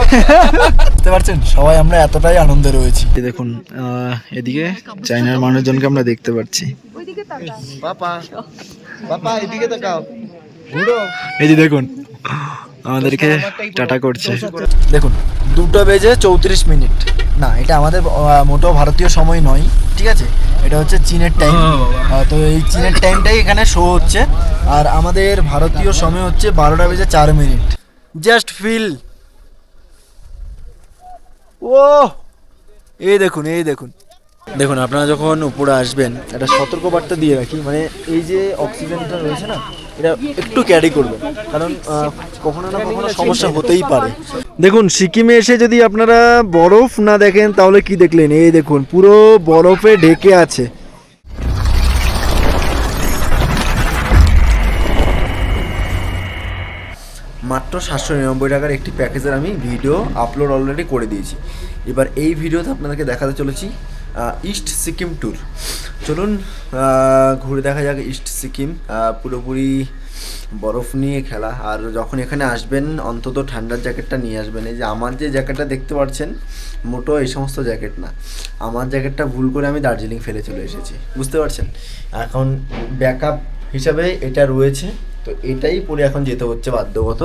বুঝতে পারছেন, সবাই আমরা এতটাই আনন্দে রয়েছি। দেখুন এদিকে চায়নার মানুষজনকে আমরা দেখতে পাচ্ছি। পাপা পাপা এদিকে তাকাও, ঘুরো। এই যে দেখুন আমাদেরকে টাটা করছে। দেখুন 2:34 না, এটা আমাদের মোটেও ভারতীয় সময় নয়, ঠিক আছে, এটা হচ্ছে চীনের টাইম। তো এই চীনের টাইমটাই এখানে শো হচ্ছে, আর আমাদের ভারতীয় সময় হচ্ছে 12:04। জাস্ট ফিল, ও এই দেখুন এই দেখুন দেখুন, আপনারা যখন উপরে আসবেন একটা সতর্কবার্তা দিয়ে রাখি, মানে এই যে অক্সিজেনটা রয়েছে না, এটা একটু ক্যারি করবেন, কারণ কখনো না কখনো সমস্যা হতেই পারে। দেখুন সিকিমে এসে যদি আপনারা বরফ না দেখেন তাহলে কি দেখলেন? এই দেখুন পুরো বরফে ঢেকে আছে। মাত্র 799 টাকার একটি প্যাকেজের আমি ভিডিও আপলোড অলরেডি করে দিয়েছি। এবার এই ভিডিওতে আপনাদেরকে দেখাতে চলেছি ইস্ট সিকিম ট্যুর। চলুন ঘুরে দেখা যাক ইস্ট সিকিম। পুরোপুরি বরফ নিয়ে খেলা। আর যখন এখানে আসবেন অন্তত ঠান্ডার জ্যাকেটটা নিয়ে আসবেন। এই যে আমার যে জ্যাকেটটা দেখতে পাচ্ছেন, মোটো এই সমস্ত জ্যাকেট না, আমার জ্যাকেটটা ভুল করে আমি দার্জিলিং ফেলে চলে এসেছি, বুঝতে পারছেন। এখন ব্যাকআপ হিসাবে এটা রয়েছে, তো এটাই পরে এখন যেতে হচ্ছে বাধ্যগত।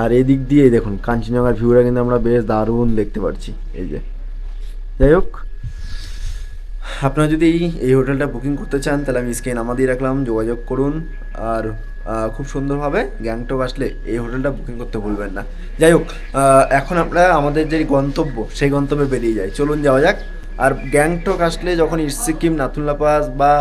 আর এই দিক দিয়ে দেখুন কাঞ্চনজঙ্ঘার ভিউটা কিন্তু আমরা বেশ দারুণ দেখতে পাচ্ছি। এই যে যাই হোক, আপনারা যদি এই হোটেলটা বুকিং করতে চান তাহলে আমি স্ক্রিনে নাম্বার দিয়ে রাখলাম, যোগাযোগ করুন। আর খুব সুন্দরভাবে গ্যাংটক আসলে এই হোটেলটা বুকিং করতে ভুলবেন না। যাই হোক, এখন আমরা আমাদের যে গন্তব্য সেই গন্তব্যে বেরিয়ে যাই, চলুন যাওয়া যাক। আর গ্যাংটক আসলে যখন ইস্ট সিকিম, নাথুলা পাস বা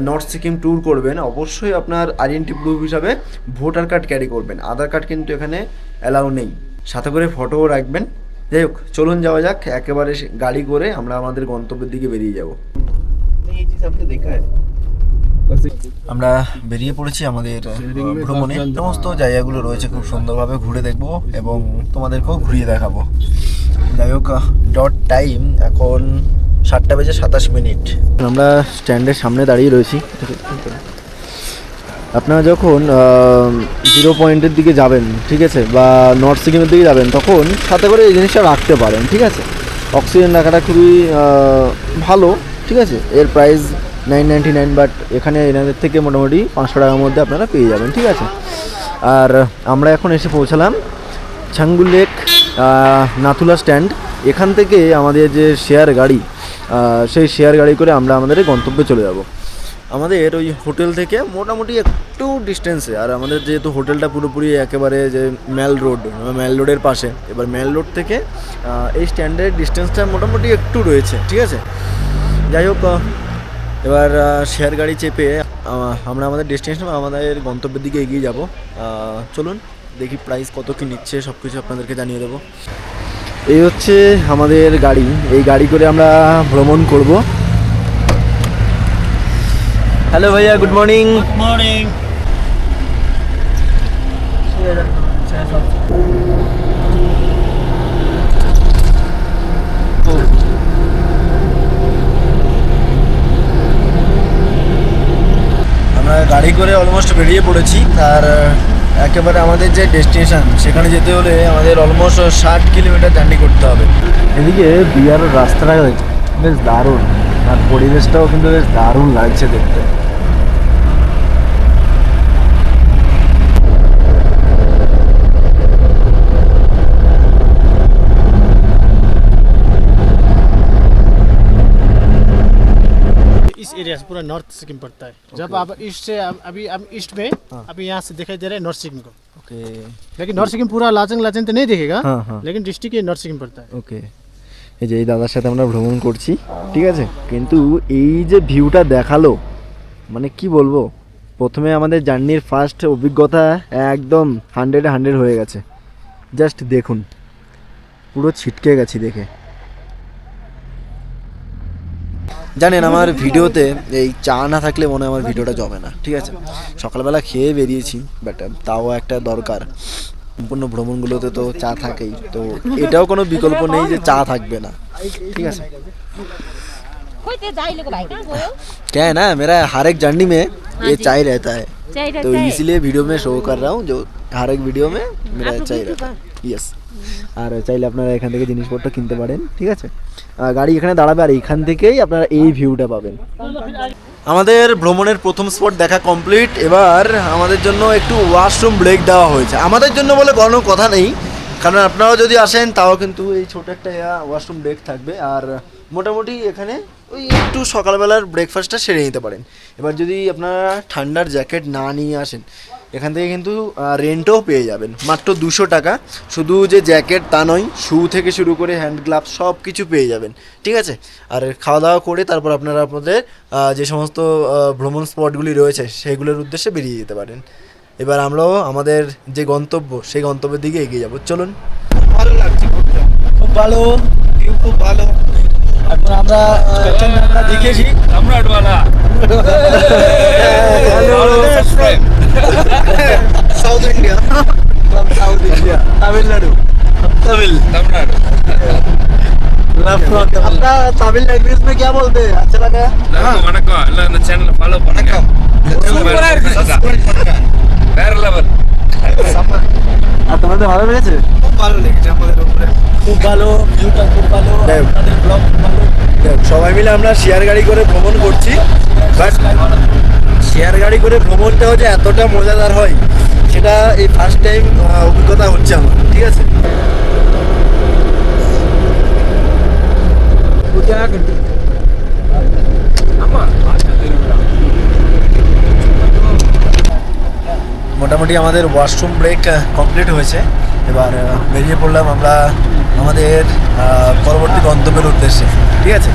নর্থ সিকিম ট্যুর করবেন, অবশ্যই আপনার আইডেন্টি প্রুফ হিসাবে ভোটার কার্ড ক্যারি করবেন। আধার কার্ড কিন্তু এখানে অ্যালাউ নেই, সাথে করে ফটোও রাখবেন। যাই হোক, চলুন যাওয়া যাক, একেবারে গাড়ি করে আমরা আমাদের গন্তব্যের দিকে বেরিয়ে যাব। আমরা বেরিয়ে পড়েছি আমাদের ভ্রমণে। সমস্ত জায়গাগুলো রয়েছে, খুব সুন্দরভাবে ঘুরে দেখবো এবং তোমাদেরকেও ঘুরিয়ে দেখাবো। যাই হোক, ডট টাইম এখন 7:27। আমরা স্ট্যান্ডের সামনে দাঁড়িয়ে রয়েছি। আপনারা যখন 0 পয়েন্টের দিকে যাবেন, ঠিক আছে, বা নর্থ সিকিমের দিকে যাবেন, তখন সাথে করে এই জিনিসটা রাখতে পারেন, ঠিক আছে। অক্সিজেন রাখাটা খুবই ভালো, ঠিক আছে। এর প্রাইস 999, বাট এখানে এনাদের থেকে মোটামুটি 500 টাকার মধ্যে আপনারা পেয়ে যাবেন, ঠিক আছে। আর আমরা এখন এসে পৌঁছালাম ছাঙ্গু লেক নাথুলা স্ট্যান্ড। এখান থেকে আমাদের যে শেয়ার গাড়ি, সেই শেয়ার গাড়ি করে আমরা আমাদের গন্তব্যে চলে যাব। আমাদের ওই হোটেল থেকে মোটামুটি একটু ডিস্টেন্সে, আর আমাদের যেহেতু হোটেলটা পুরোপুরি একেবারে যে মেল রোডের পাশে, এবার মেল রোড থেকে এই স্ট্যান্ডের ডিস্টেন্সটা মোটামুটি একটু রয়েছে, ঠিক আছে। যাই হোক, এবার শেয়ার গাড়ি চেপে আমরা আমাদের ডেস্টিনেশন, আমাদের গন্তব্যের দিকে এগিয়ে যাব। চলুন দেখি প্রাইস কত কী নিচ্ছে, সব কিছু আপনাদেরকে জানিয়ে দেবো। এই হচ্ছে আমাদের গাড়ি, এই গাড়ি করে আমরা ভ্রমণ করব। হ্যালো ভাইয়া, গুড মর্নিং। Good morning. আমরা গাড়ি করে অলমোস্ট বেরিয়ে পড়েছি। আর একেবারে আমাদের যে ডেস্টিনেশন সেখানে যেতে হলে আমাদের অলমোস্ট 60 কিলোমিটার জার্নি করতে হবে। এদিকে বিহারের রাস্তাটা বেশ দারুণ, আর পরিবেশটাও কিন্তু বেশ দারুণ লাগছে দেখতে। इस एरिया से पूरा नॉर्थ सिक्किम पड़ता है। जब आप ईस्ट से अभी हम ईस्ट में, अभी यहाँ से दिखाई दे रहा है नॉर्थ सिक्किम को। ওকে लेकिन नॉर्थ सिक्किम पूरा लाचंग तो नहीं दिखेगा, हाँ। लेकिन डिस्ट्रिक्ट ये नॉर्थ सिक्किम पड़ता है। ওকে, এই যে এই দাদার সাথে আমরা ভ্রমণ করছি, ঠিক আছে। কিন্তু এই যে ভিউটা দেখালো, মানে কি বলবো, প্রথমে আমাদের জার্নির ফার্স্ট অভিজ্ঞতা একদম 100 হয়ে গেছে। জাস্ট দেখুন, পুরো ছিটকে গেছি দেখে। জানেন আমার ভিডিওতে এই চা না থাকলে মনে হয় আমার ভিডিওটা জমে না, ঠিক আছে। সকালবেলা খেয়ে বেরিয়েছি, বাট তাও একটা দরকার, সম্পূর্ণ ভ্রমণগুলোতে তো চা থাকেই, তো এটাও কোনো বিকল্প নেই যে চা থাকবে না, ঠিক আছে। क्या है ना, मेरा हर एक जर्नी में ये चाय रहता है, तो इसीलिए वीडियो में शो कर रहा हूँ जो हर एक वीडियो में मेरा चाहिए रहता है ইয়েস। আর চাইলে আপনারা এখান থেকে জিনিসপত্র কিনতে পারেন, ঠিক আছে। গাড়ি এখানে দাঁড়াবে আর এখান থেকেই আপনারা এই ভিউটা পাবেন। আমাদের ভ্রমণের প্রথম স্পট দেখা কমপ্লিট। এবার আমাদের জন্য একটু ওয়াশরুম ব্রেক দেওয়া হয়েছে। আমাদের জন্য বলে কোনো কথা নেই, কারণ আপনারাও যদি আসেন তাও কিন্তু এই ছোট একটা ওয়াশরুম ব্রেক থাকবে। আর মোটামুটি এখানে ওই একটু সকালবেলার ব্রেকফাস্টটা সেরে নিতে পারেন। এবার যদি আপনারা ঠান্ডার জ্যাকেট না নিয়ে আসেন, এখান থেকে কিন্তু রেন্টও পেয়ে যাবেন মাত্র 200 টাকা। শুধু যে জ্যাকেট তা নয়, শু থেকে শুরু করে হ্যান্ড গ্লাভস সব কিছু পেয়ে যাবেন, ঠিক আছে। আর খাওয়া দাওয়া করে তারপর আপনারা আপনাদের যে সমস্ত ভ্রমণ স্পটগুলি রয়েছে সেগুলোর উদ্দেশ্যে বেরিয়ে যেতে পারেন। এবার আমরাও আমাদের যে গন্তব্য সেই গন্তব্যের দিকে এগিয়ে যাব, চলুন। ভালো লাগছে, খুব ভালো ভিউ, খুব ভালো। এখন আমরা দেখেছি সম্রাটওয়ালা south India, south India, Tamil Nadu, Tamil Tamil Nadu. अपना तमिल लैंग्वेज में क्या बोलते हैं? अच्छा लगा? எல்லாருக்கும் வணக்கம். எல்லாம் இந்த சேனலை ஃபாலோ பண்ணுங்க. சூப்பரா இருக்கு, சப்ஸ்கிரைப் பண்ணுங்க. வேற லெவல்। আর তোমাদের ভালো লেগেছে? খুব ভালো লেগেছে আমাদের উপরে, খুব ভালো ভিউটা, খুব ভালো, আপনাদের ব্লগ ভালো। সবাই মিলে আমরা শেয়ার গাড়ি করে ভ্রমণ করছি, বাট শেয়ার গাড়ি করে ভ্রমণটা হচ্ছে এতটা মজাদার হয়, সেটা এই ফার্স্ট টাইম অভিজ্ঞতা হচ্ছে আমার, ঠিক আছে। মোটামুটি আমাদের ওয়াশরুম ব্রেক কমপ্লিট হয়েছে। এবার বেরিয়ে পড়লাম আমরা আমাদের পরবর্তী গন্তব্যের উদ্দেশ্যে, ঠিক আছে।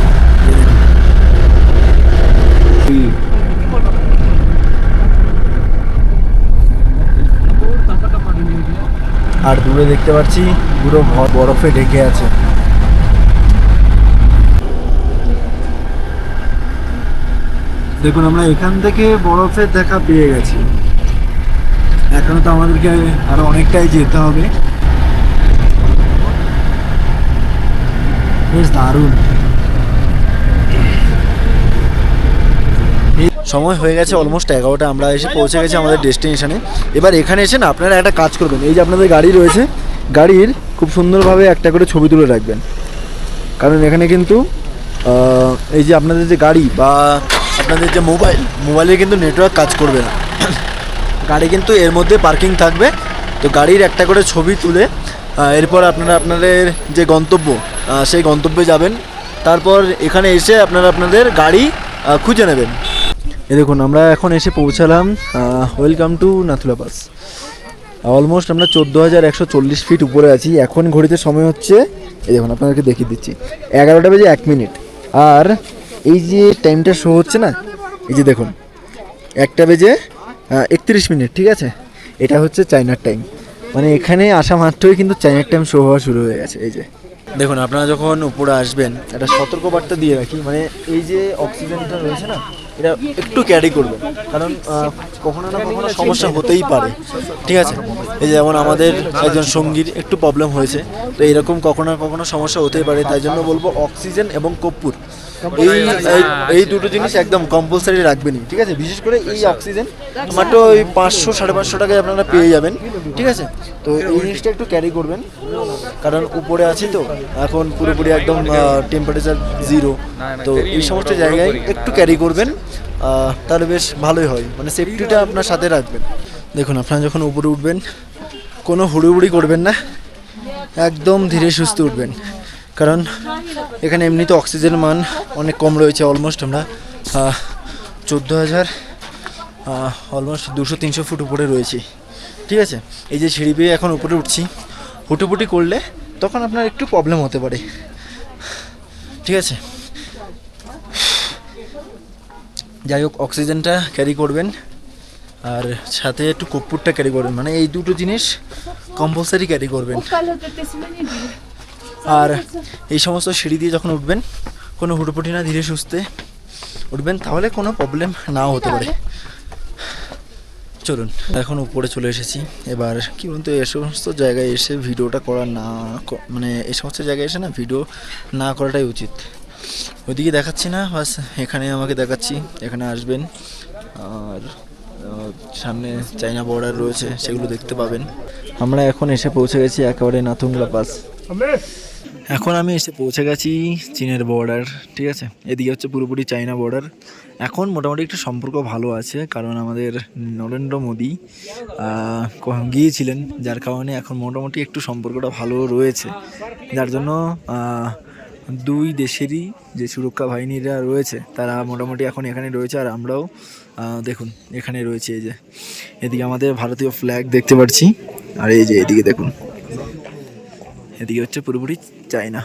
আর দূরে দেখতে পাচ্ছি পুরো বরফে ঢেকে আছে। দেখুন আমরা এখান থেকে বরফের দেখা পেয়ে গেছি। এখনো তো আমাদেরকে আরো অনেকটাই যেতে হবে। বেশ দারুণ। সময় হয়ে গেছে অলমোস্ট 11টা, আমরা এসে পৌঁছে গেছি আমাদের ডেস্টিনেশনে। এবার এখানে এসে না আপনারা একটা কাজ করবেন, এই যে আপনাদের গাড়ি রয়েছে, গাড়ির খুব সুন্দরভাবে একটা করে ছবি তুলে রাখবেন। কারণ এখানে কিন্তু এই যে আপনাদের যে গাড়ি বা আপনাদের যে মোবাইলে কিন্তু নেটওয়ার্ক কাজ করবে না। গাড়ি কিন্তু এর মধ্যে পার্কিং থাকবে, তো গাড়ির একটা করে ছবি তুলে এরপর আপনারা আপনাদের যে গন্তব্য সেই গন্তব্যে যাবেন। তারপর এখানে এসে আপনারা আপনাদের গাড়ি খুঁজে নেবেন। এ দেখুন আমরা এখন এসে পৌঁছালাম, welcome to Nathula pass. Almost আমরা 14,140 ফিট উপরে আছি। এখন ঘড়িতে সময় হচ্ছে, এই দেখুন আপনাদেরকে দেখিয়ে দিচ্ছি, 11টা বেজে 1 মিনিট। আর এই যে টাইমটা শো হচ্ছে না, এই যে দেখুন 1টা বেজে 31 মিনিট, ঠিক আছে। এটা হচ্ছে চায়নার টাইম, মানে এখানে আসা মাত্রই কিন্তু চায়নার টাইম শো হওয়া শুরু হয়ে গেছে। এই যে দেখুন আপনারা যখন উপরে আসবেন একটা সতর্কবার্তা দিয়ে রাখি, মানে এই যে অক্সিজেনটা রয়েছে না, এটা একটু ক্যারি করবেন, কারণ কখনো না কখনো সমস্যা হতেই পারে, ঠিক আছে। এই যেমন আমাদের একজন সঙ্গীর একটু প্রবলেম হয়েছে, তো এরকম কখনো না কখনো সমস্যা হতেই পারে। তাই জন্য বলবো অক্সিজেন এবং কর্পূর এই দুটো জিনিস একদম কম্পালসারি রাখবেনই, ঠিক আছে। বিশেষ করে এই অক্সিজেন মাত্র ওই 500-550 টাকায় আপনারা পেয়ে যাবেন, ঠিক আছে। তো এই জিনিসটা একটু ক্যারি করবেন, কারণ উপরে আছি তো এখন পুরোপুরি একদম টেম্পারেচার 0, তো এই সমস্ত জায়গায় একটু ক্যারি করবেন, তাহলে বেশ ভালোই হয়, মানে সেফটিটা আপনার সাথে রাখবেন। দেখুন আপনারা যখন উপরে উঠবেন কোনো হুড়ুহুড়ি করবেন না, একদম ধীরে সুস্থে উঠবেন, কারণ এখানে এমনিতে অক্সিজেনের মান অনেক কম রয়েছে। অলমোস্ট আমরা 14,000 অলমোস্ট 200-300 ফুট উপরে রয়েছি, ঠিক আছে। এই যে সিঁড়ি বেয়ে এখন উপরে উঠছি, হুটোপুটি করলে তখন আপনার একটু প্রবলেম হতে পারে, ঠিক আছে। যাই হোক অক্সিজেনটা ক্যারি করবেন আর সাথে একটু কর্পূরটা ক্যারি করবেন, মানে এই দুটো জিনিস কম্পালসারি ক্যারি করবেন। আর এই সমস্ত সিঁড়ি দিয়ে যখন উঠবেন কোনো হুটোপুটি না, ধীরে সুস্থে উঠবেন, তাহলে কোনো প্রবলেম নাও হতে পারে। চলুন এখন উপরে চলে এসেছি। এবার কি বলুন তো, এই সমস্ত জায়গায় এসে ভিডিওটা করা না, মানে এই সমস্ত জায়গায় এসে না ভিডিও না করাটাই উচিত। ওইদিকে দেখাচ্ছি না, বাস এখানে আমাকে দেখাচ্ছি, এখানে আসবেন। আর সামনে চাইনা বর্ডার রয়েছে, সেগুলো দেখতে পাবেন। আমরা এখন এসে পৌঁছে গেছি একেবারে নাথুংলা পাস। এখন আমি এসে পৌঁছে গেছি চীনের বর্ডার, ঠিক আছে। এদিকে হচ্ছে পুরোপুরি চাইনা বর্ডার। এখন মোটামুটি একটু সম্পর্ক ভালো আছে, কারণ আমাদের নরেন্দ্র মোদী গিয়েছিলেন, যার কারণে এখন মোটামুটি একটু সম্পর্কটা ভালো রয়েছে। যার জন্য দুই দেশেরই যে সুরক্ষা বাহিনীরা রয়েছে তারা মোটামুটি এখন এখানে রয়েছে, আর আমরাও দেখুন এখানে রয়েছে। এই যে এদিকে আমাদের ভারতীয় ফ্ল্যাগ দেখতে পাচ্ছি, আর এই যে এদিকে দেখুন, এদিকে হচ্ছে পুরোপুরি চায়না।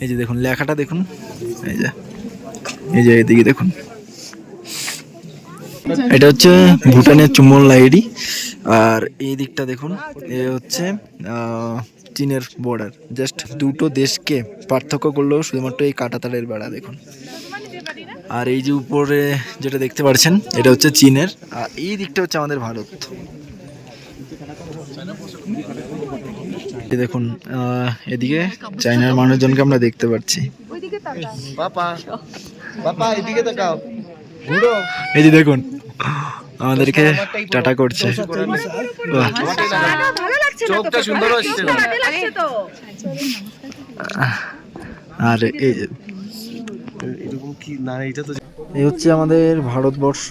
এই যে দেখুন লেখাটা দেখুন, এই যে এদিকে দেখুন, এটা হচ্ছে ভুটানের চুম্বন লাইডি, আর এই দিকটা দেখুন এ হচ্ছে চীনের বর্ডার। জাস্ট দুটো দেশকে পার্থক্য করলেও শুধুমাত্র এই কাঁটাতারের বেড়া দেখুন। আর এই যে উপরে যেটা দেখতে পাচ্ছেন এটা হচ্ছে চীনের, আর এই দিকটা হচ্ছে আমাদের ভারত। দেখুন এদিকে চায়নার মানুষজনকে আমরা দেখতে পাচ্ছি। এই যে দেখুন আমাদেরকে টাটা করছে। চোখটা সুন্দর হচ্ছে আর এই যে এই হচ্ছে আমাদের ভারতবর্ষ,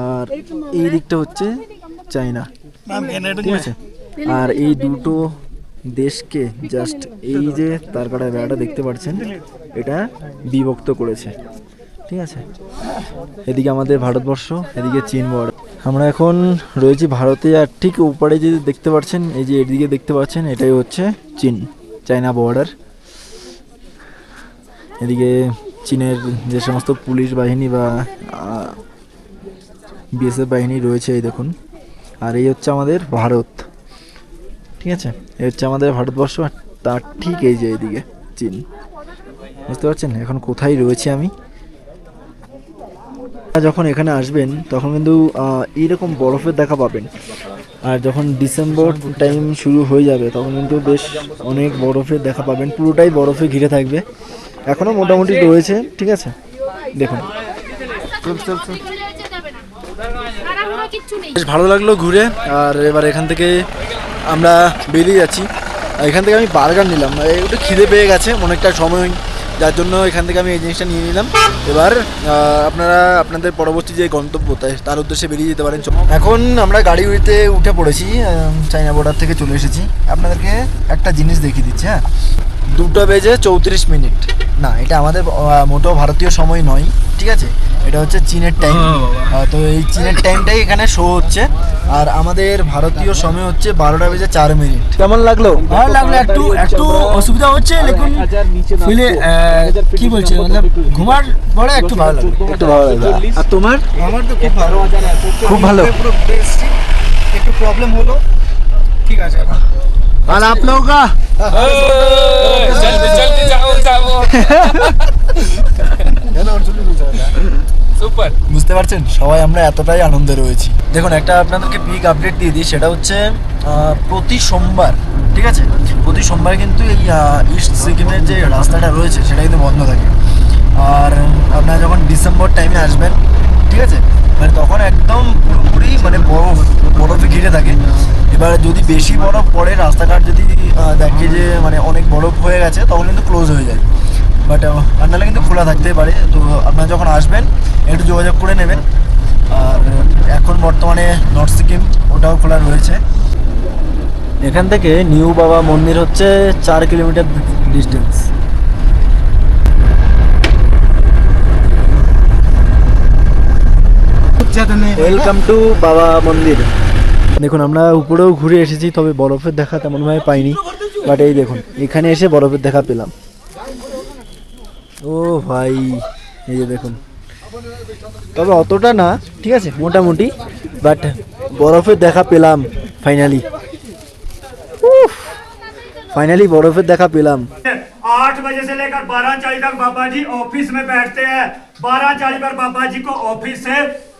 আর এই দিকটা হচ্ছে চায়না, ঠিক আছে। আর এই দুটো দেশকে জাস্ট এই যে তার কাটা বেড়াটা দেখতে পাচ্ছেন এটা বিভক্ত করেছে, ঠিক আছে। এদিকে আমাদের ভারতবর্ষ, এদিকে চীন বর্ডার। আমরা এখন রয়েছি ভারতে, আর ঠিক উপরে যে দেখতে পাচ্ছেন এই যে এদিকে দেখতে পাচ্ছেন এটাই হচ্ছে চীন চায়না বর্ডার। এদিকে চীনের যে সমস্ত পুলিশ বাহিনী বা বিএসএফ বাহিনী রয়েছে এই দেখুন। আর এই হচ্ছে আমাদের ভারত, ঠিক আছে। এই হচ্ছে আমাদের ভারতবর্ষ, আর তার ঠিক এই যে এইদিকে চীন। বুঝতে পারছেন এখন কোথায় রয়েছে আমি। যখন এখানে আসবেন তখন কিন্তু এইরকম বরফের দেখা পাবেন, আর যখন ডিসেম্বর টাইম শুরু হয়ে যাবে তখন কিন্তু বেশ অনেক বরফের দেখা পাবেন, পুরোটাই বরফে ঘিরে থাকবে। এখনও মোটামুটি রয়েছে, ঠিক আছে। দেখুন বেশ ভালো লাগলো ঘুরে। আর এবার এখান থেকে আমরা বেরিয়ে যাচ্ছি। এখান থেকে আমি বার্গার নিলাম, একটু খিদে পেয়ে গেছে অনেকটা সময়, যার জন্য এখান থেকে আমি এই জিনিসটা নিয়ে নিলাম। এবার আপনারা আপনাদের পরবর্তী যে গন্তব্য তার উদ্দেশ্যে বেরিয়ে যেতে পারেন। এখন আমরা গাড়িতে উঠে পড়েছি, চায়না বর্ডার থেকে চলে এসেছি। আপনাদেরকে একটা জিনিস দেখিয়ে দিচ্ছি। হ্যাঁ, 2:34 না, এটা আমাদের মোটেও ভারতীয় সময় নয়, ঠিক আছে। এটা হচ্ছে চীনের টাইম। তো এই চীনের টাইমটাই এখানে শো হচ্ছে, আর আমাদের ভারতীয় সময় হচ্ছে 12:04। কেমন লাগলো? ভালো লাগলো, একটু একটু অসুবিধা হচ্ছে, লেকিন ফিলে কি বলছে মানে ঘুমার পরে একটু ভালো লাগলো, একটু ভালো লাগলো। আর তোমার? আমার তো খুব ভালো, খুব ভালো। পুরো বেস্ট, একটু প্রবলেম হলো, ঠিক আছে। আর आप लोगों का जल्दी जल्दी जाओ जाओ সুপার। বুঝতে পারছেন সবাই আমরা এতটাই আনন্দে রয়েছি। দেখুন একটা আপনাদেরকে পিক আপডেট দিয়ে দিই, সেটা হচ্ছে প্রতি সোমবার, ঠিক আছে, প্রতি সোমবার কিন্তু এই ইস্ট সিকিমের যে রাস্তাটা রয়েছে সেটা কিন্তু বন্ধ থাকে। আর আপনারা যখন ডিসেম্বর টাইমে আসবেন, ঠিক আছে, মানে তখন একদম পুরোপুরি মানে বরফে ঘিরে থাকে। এবার যদি বেশি বরফ পড়ে, রাস্তাঘাট যদি দেখে যে মানে অনেক বরফ হয়ে গেছে, তখন কিন্তু ক্লোজ হয়ে যায়। বাট আপনারা কিন্তু খোলা থাকতেই পারে। তো আপনারা যখন আসবেন একটু যোগাযোগ করে নেবেন। আর এখন বর্তমানে নর্থ সিকিম ওটাও খোলা রয়েছে। এখান থেকে নিউ বাবা মন্দির হচ্ছে 4 কিলোমিটার ডিস্টেন্স। ওয়েলকাম টু বাবা মন্দির। দেখুন আমরা উপরেও ঘুরে এসেছি, তবে বরফের দেখা তেমনভাবে পাইনি। বাট এই দেখুন এখানে এসে বরফের দেখা পেলাম। ও ভাই, এই যে দেখুন, তবে অতটা না, ঠিক আছে, মোটামুটি, বাট বরফের দেখা পেলাম ফাইনালি। फाइनली बर्फे देखा पेलाम। 8 बजे से लेकर 12:40 तक बाबा जी ऑफिस में बैठते हैं। 12:40 पर बाबा जी को ऑफिस से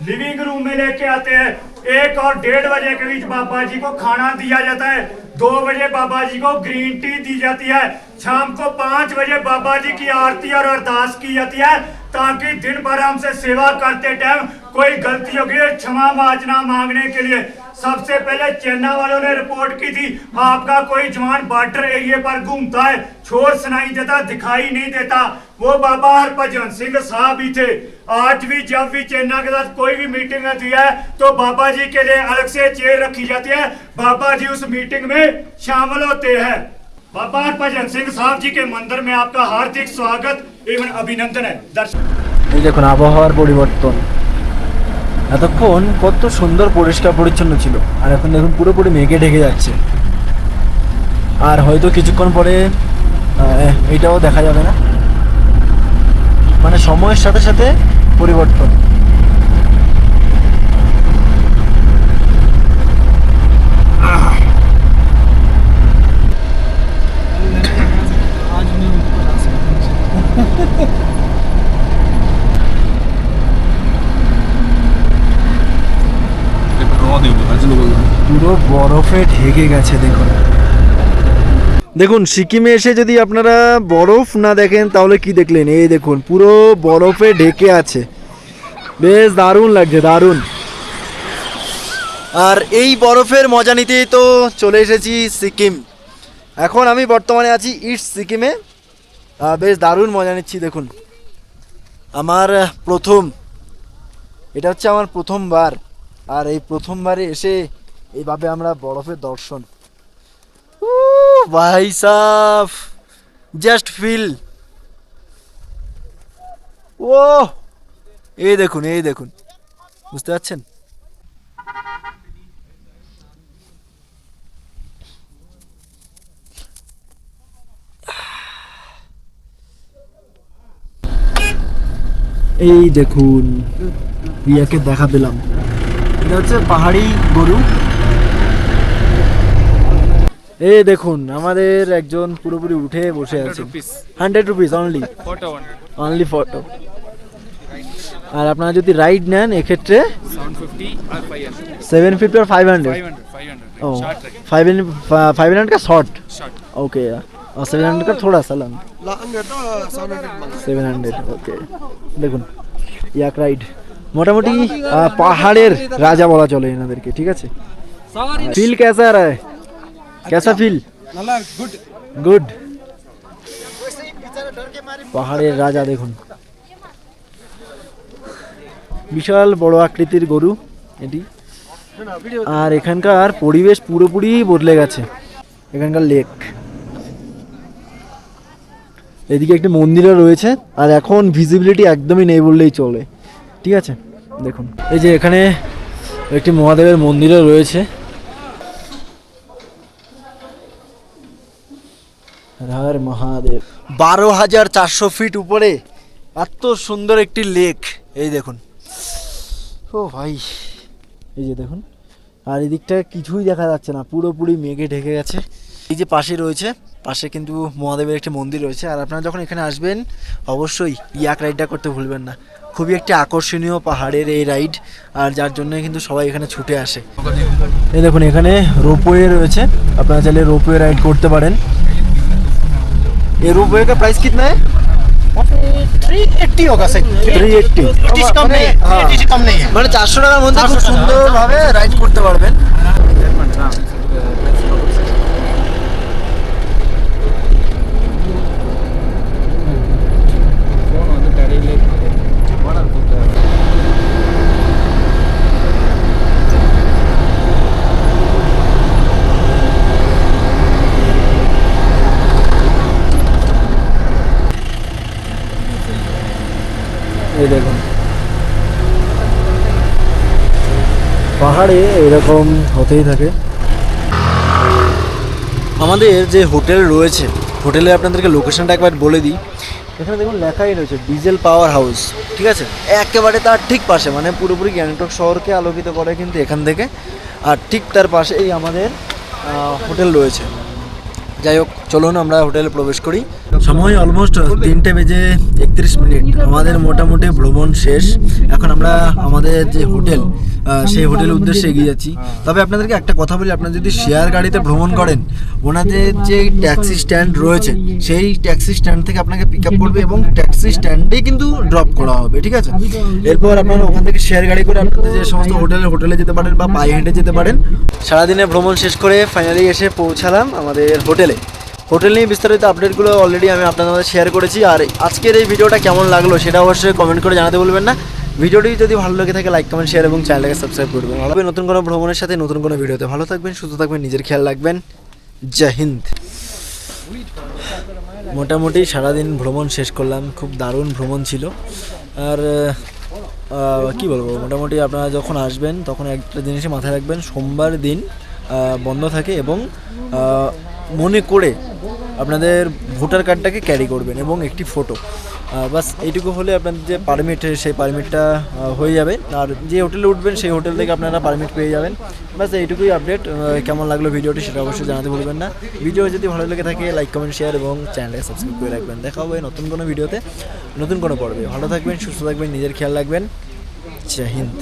लिविंग रूम में लेके आते हैं। 1 और 1:30 बजे के बीच बाबा जी को खाना दिया जाता है। 2 बजे बाबा जी को ग्रीन टी दी जाती है। शाम को 5 बजे बाबा जी की आरती और अरदास की जाती है। ताकि दिन भर हमसे सेवा करते टाइम कोई गलती होगी क्षमा याचना मांगने के लिए। सबसे पहले चेन्नई वालों ने रिपोर्ट की थी आपका कोई जवान बॉर्डर एरिया पर घूमता है, शोर सुनाई देता, दिखाई नहीं देता। वो बाबा हरभजन सिंह साहब ही थे। आज भी जब भी चेन्नई के साथ कोई भी मीटिंग होती है तो बाबा जी के लिए अलग से चेयर रखी जाती है, बाबा जी उस मीटिंग में शामिल होते हैं। बाबा हरभजन सिंह साहब जी के मंदिर में आपका हार्दिक स्वागत एवं अभिनंदन है। दर्शक এই দেখুন আবহাওয়ার পরিবর্তন, এতক্ষণ কত সুন্দর পরিষ্কার পরিচ্ছন্ন ছিল আর এখন দেখুন পুরোপুরি মেঘে ঢেকে যাচ্ছে। আর হয়তো কিছুক্ষণ পরে এটাও দেখা যাবে না, মানে সময়ের সাথে সাথে পরিবর্তন। পুরো বরফে ঢেকে গেছে দেখুন। দেখুন সিকিমে এসে যদি আপনারা বরফ না দেখেন তাহলে কি দেখলেন? এই দেখুন পুরো বরফে ঢেকে আছে, বেশ দারুণ লাগছে, দারুণ। আর এই বরফের মজা নিতেই তো চলে এসেছি সিকিম। এখন আমি বর্তমানে আছি ইস্ট সিকিমে, বেশ দারুণ মজা নিচ্ছি। দেখুন আমার এটা হচ্ছে আমার প্রথমবার, আর এই প্রথমবারে এসে এইভাবে আমরা বরফের দর্শন, ভাই সাফ, জাস্ট ফিল। ও এই দেখুন, এই দেখুন, বুঝতে পারছেন? এই দেখুন রিয়াকে দেখা পেলাম, এটা হচ্ছে পাহাড়ি গরু। এই দেখুন আমাদের একজন পুরোপুরি উঠে বসে আছে। 100 রুপিস অনলি, অনলি ফটো। আর আপনারা যদি রাইড নেন এক্ষেত্রে 750 और 500। ओ 500 का शॉर्ट, ओके, और 700 का थोड़ा सा लॉन्ग। 700 ओके। দেখুন ইয়াক রাইড মোটামুটি পাহাড়ের রাজা বলা চলে এনাদেরকে, ঠিক আছে? ফিল कैसा आ रहा है? कैसा फील? गुड। পাহাড়ের রাজা দেখুন, বিশাল বড় আকৃতির গরু এটি। আর এখানকার পরিবেশ পুরোপুরি বদলে গেছে, এখানকার লেক। এদিকে একটি মন্দিরও রয়েছে, আর এখন ভিজিবিলিটি একদমই নেই বললেই চলে, ঠিক আছে? দেখুন এই যে এখানে একটি মহাদেবের মন্দিরও রয়েছে। হর মহাদেব। 12,400 ফিট উপরে এত সুন্দর একটি লেক, এই দেখুন। ও ভাই, এই যে দেখুন, আর এদিকটা কিছুই দেখা যাচ্ছে না, পুরোপুরি মেঘে ঢেকে গেছে। এই যে পাশে রয়েছে, পাশে কিন্তু মহাদেবের একটি মন্দির রয়েছে। আর আপনারা যখন এখানে আসবেন অবশ্যই ইয়াক রাইডটা করতে ভুলবেন না, খুবই একটি আকর্ষণীয় পাহাড়ের এই রাইড, আর যার জন্য কিন্তু সবাই এখানে ছুটে আসে। এই দেখুন এখানে রোপওয়ে রয়েছে, আপনারা চাইলে রোপওয়ে রাইড করতে পারেন। ये रोपवे का प्राइस कितना है? 380 होगा सर। 380 कम नहीं है, 80 कम नहीं है। মানে 400 টাকার মধ্যে খুব সুন্দরভাবে রাইড করতে পারবেন। এই দেখুন পাহাড়ে এরকম হতেই থাকে। আমাদের যে হোটেল রয়েছে, হোটেলে আপনাদেরকে লোকেশনটা একবার বলে দিই। এখানে দেখুন লেখাই রয়েছে ডিজেল পাওয়ার হাউস, ঠিক আছে? একেবারে তার ঠিক পাশে, মানে পুরোপুরি গ্যাংটক শহরকে আলোকিত করে কিন্তু এখান থেকে। আর ঠিক তার পাশেই আমাদের হোটেল রয়েছে। যাই হোক, চলুন আমরা হোটেলে প্রবেশ করি। সময় অলমোস্ট 3:31 আমাদের মোটামুটি ভ্রমণ শেষ। এখন আমরা আমাদের যে হোটেল সেই হোটেলের উদ্দেশ্যে এগিয়ে যাচ্ছি। তবে আপনাদেরকে একটা কথা বলি, আপনারা যদি শেয়ার গাড়িতে ভ্রমণ করেন, ওনাদের যে ট্যাক্সি স্ট্যান্ড রয়েছে সেই ট্যাক্সি স্ট্যান্ড থেকে আপনাকে পিক আপ করবে এবং ট্যাক্সি স্ট্যান্ডেই কিন্তু ড্রপ করা হবে, ঠিক আছে? এরপর আপনারা ওখান থেকে শেয়ার গাড়ি করে আপনাদের যে সমস্ত হোটেলে যেতে পারেন বা পায়ে হেঁটে যেতে পারেন। সারাদিনে ভ্রমণ শেষ করে ফাইনালি এসে পৌঁছালাম আমাদের হোটেল নিয়ে বিস্তারিত আপডেটগুলো অলরেডি আমি আপনাদের মধ্যে শেয়ার করেছি। আর আজকের এই ভিডিওটা কেমন লাগলো সেটা অবশ্যই কমেন্ট করে জানাতে বলবেন না। ভিডিওটি যদি ভালো লেগে থাকে লাইক কমেন্ট শেয়ার এবং চ্যানেলটাকে সাবস্ক্রাইব করবেন। ভালো হবে নতুন কোনো ভ্রমণের সাথে নতুন কোনো ভিডিওতে। ভালো থাকবেন, সুস্থ থাকবেন, নিজের খেয়াল রাখবেন। জয় হিন্দ। মোটামুটি সারাদিন ভ্রমণ শেষ করলাম, খুব দারুণ ভ্রমণ ছিল। আর কি বলবো, মোটামুটি আপনারা যখন আসবেন তখন একটা জিনিসই মাথায় রাখবেন, সোমবার দিন বন্ধ থাকে এবং মনে করে আপনাদের ভোটার কার্ডটাকে ক্যারি করবেন এবং একটি ফটো, বাস এইটুকু হলে আপনাদের যে পারমিট সেই পারমিটটা হয়ে যাবে। আর যে হোটেলে উঠবেন সেই হোটেল থেকে আপনারা পারমিট পেয়ে যাবেন। বাস এইটুকুই আপডেট। কেমন লাগলো ভিডিওটি সেটা অবশ্যই জানাতে ভুলবেন না। ভিডিও যদি ভালো লেগে থাকে লাইক কমেন্ট শেয়ার এবং চ্যানেলটাকে সাবস্ক্রাইব করে রাখবেন। দেখা হবে নতুন কোনো ভিডিওতে, নতুন কোনো পর্বে। ভালো থাকবেন, সুস্থ থাকবেন, নিজের খেয়াল রাখবেন। জয় হিন্দ।